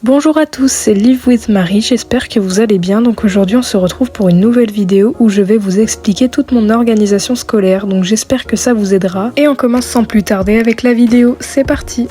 Bonjour à tous, c'est Live with Marie, j'espère que vous allez bien. Donc aujourd'hui on se retrouve pour une nouvelle vidéo où je vais vous expliquer toute mon organisation scolaire. Donc j'espère que ça vous aidera. Et on commence sans plus tarder avec la vidéo, c'est parti!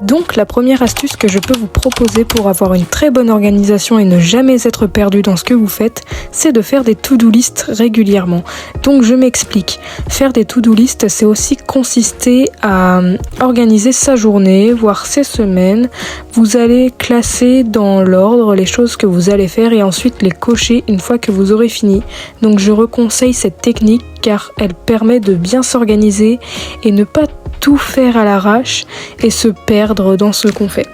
Donc la première astuce que je peux vous proposer pour avoir une très bonne organisation et ne jamais être perdu dans ce que vous faites, c'est de faire des to-do list régulièrement. Donc je m'explique. Faire des to-do list, c'est aussi consister à organiser sa journée, voire ses semaines. Vous allez classer dans l'ordre les choses que vous allez faire et ensuite les cocher une fois que vous aurez fini. Donc je reconseille cette technique car elle permet de bien s'organiser et ne pas tout faire à l'arrache et se perdre dans ce qu'on fait.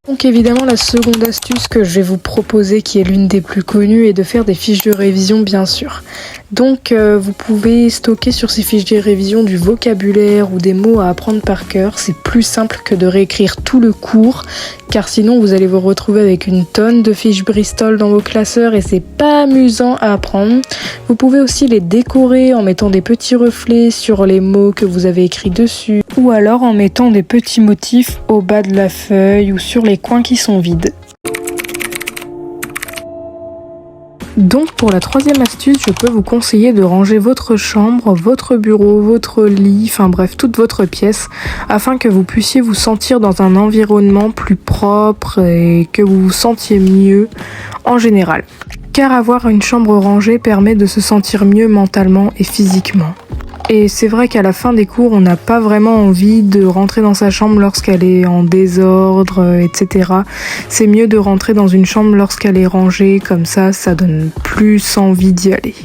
Donc évidemment la seconde astuce que je vais vous proposer, qui est l'une des plus connues, est de faire des fiches de révision bien sûr. Donc vous pouvez stocker sur ces fiches de révision du vocabulaire ou des mots à apprendre par cœur. C'est plus simple que de réécrire tout le cours, car sinon vous allez vous retrouver avec une tonne de fiches Bristol dans vos classeurs et c'est pas amusant à apprendre. Vous pouvez aussi les décorer en mettant des petits reflets sur les mots que vous avez écrits dessus, ou alors en mettant des petits motifs au bas de la feuille ou sur les coins qui sont vides. Donc pour la troisième astuce, je peux vous conseiller de ranger votre chambre, votre bureau, votre lit, enfin bref, toute votre pièce, afin que vous puissiez vous sentir dans un environnement plus propre et que vous vous sentiez mieux en général. Car avoir une chambre rangée permet de se sentir mieux mentalement et physiquement. Et c'est vrai qu'à la fin des cours, on n'a pas vraiment envie de rentrer dans sa chambre lorsqu'elle est en désordre, etc. C'est mieux de rentrer dans une chambre lorsqu'elle est rangée, comme ça donne plus envie d'y aller.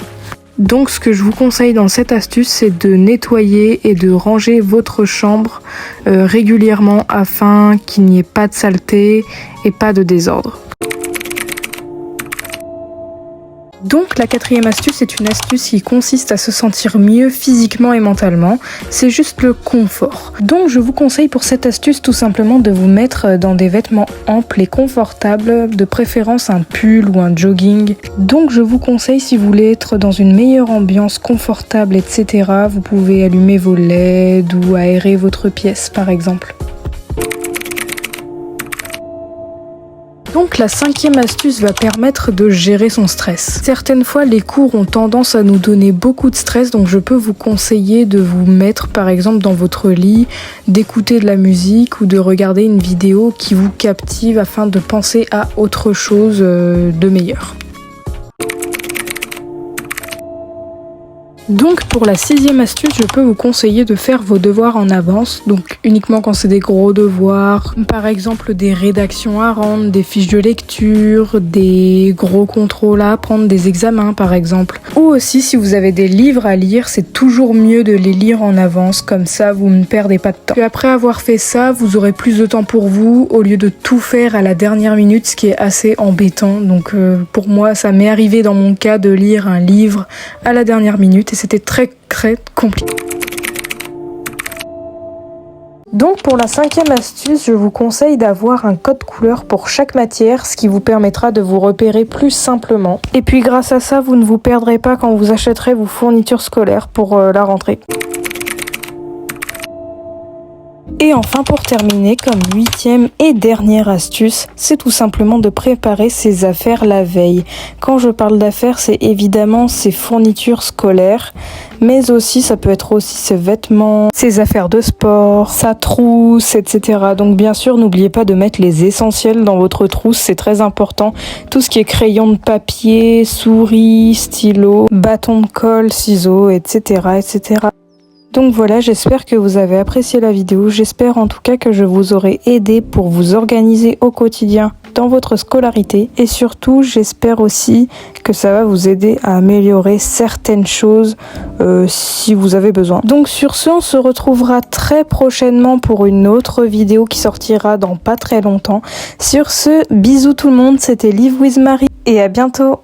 Donc ce que je vous conseille dans cette astuce, c'est de nettoyer et de ranger votre chambre régulièrement afin qu'il n'y ait pas de saleté et pas de désordre. Donc la quatrième astuce est une astuce qui consiste à se sentir mieux physiquement et mentalement, c'est juste le confort. Donc je vous conseille pour cette astuce tout simplement de vous mettre dans des vêtements amples et confortables, de préférence un pull ou un jogging. Donc je vous conseille, si vous voulez être dans une meilleure ambiance confortable, etc., vous pouvez allumer vos LED ou aérer votre pièce par exemple. Donc la cinquième astuce va permettre de gérer son stress. Certaines fois, les cours ont tendance à nous donner beaucoup de stress, donc je peux vous conseiller de vous mettre par exemple dans votre lit, d'écouter de la musique ou de regarder une vidéo qui vous captive afin de penser à autre chose de meilleur. Donc pour la sixième astuce, je peux vous conseiller de faire vos devoirs en avance, donc uniquement quand c'est des gros devoirs, par exemple des rédactions à rendre, des fiches de lecture, des gros contrôles à apprendre, des examens par exemple. Ou aussi si vous avez des livres à lire, c'est toujours mieux de les lire en avance, comme ça vous ne perdez pas de temps. Puis après avoir fait ça, vous aurez plus de temps pour vous au lieu de tout faire à la dernière minute, ce qui est assez embêtant. Donc pour moi, ça m'est arrivé dans mon cas de lire un livre à la dernière minute. C'était très compliqué. Donc pour la cinquième astuce, je vous conseille d'avoir un code couleur pour chaque matière, ce qui vous permettra de vous repérer plus simplement. Et puis grâce à ça, vous ne vous perdrez pas quand vous achèterez vos fournitures scolaires pour la rentrée. Et enfin pour terminer, comme huitième et dernière astuce, c'est tout simplement de préparer ses affaires la veille. Quand je parle d'affaires, c'est évidemment ses fournitures scolaires, mais aussi ça peut être aussi ses vêtements, ses affaires de sport, sa trousse, etc. Donc bien sûr, n'oubliez pas de mettre les essentiels dans votre trousse, c'est très important. Tout ce qui est crayon de papier, souris, stylo, bâton de colle, ciseaux, etc., etc. Donc voilà, j'espère que vous avez apprécié la vidéo, j'espère en tout cas que je vous aurai aidé pour vous organiser au quotidien dans votre scolarité et surtout j'espère aussi que ça va vous aider à améliorer certaines choses si vous avez besoin. Donc sur ce, on se retrouvera très prochainement pour une autre vidéo qui sortira dans pas très longtemps. Sur ce, bisous tout le monde, c'était Live with Marie et à bientôt.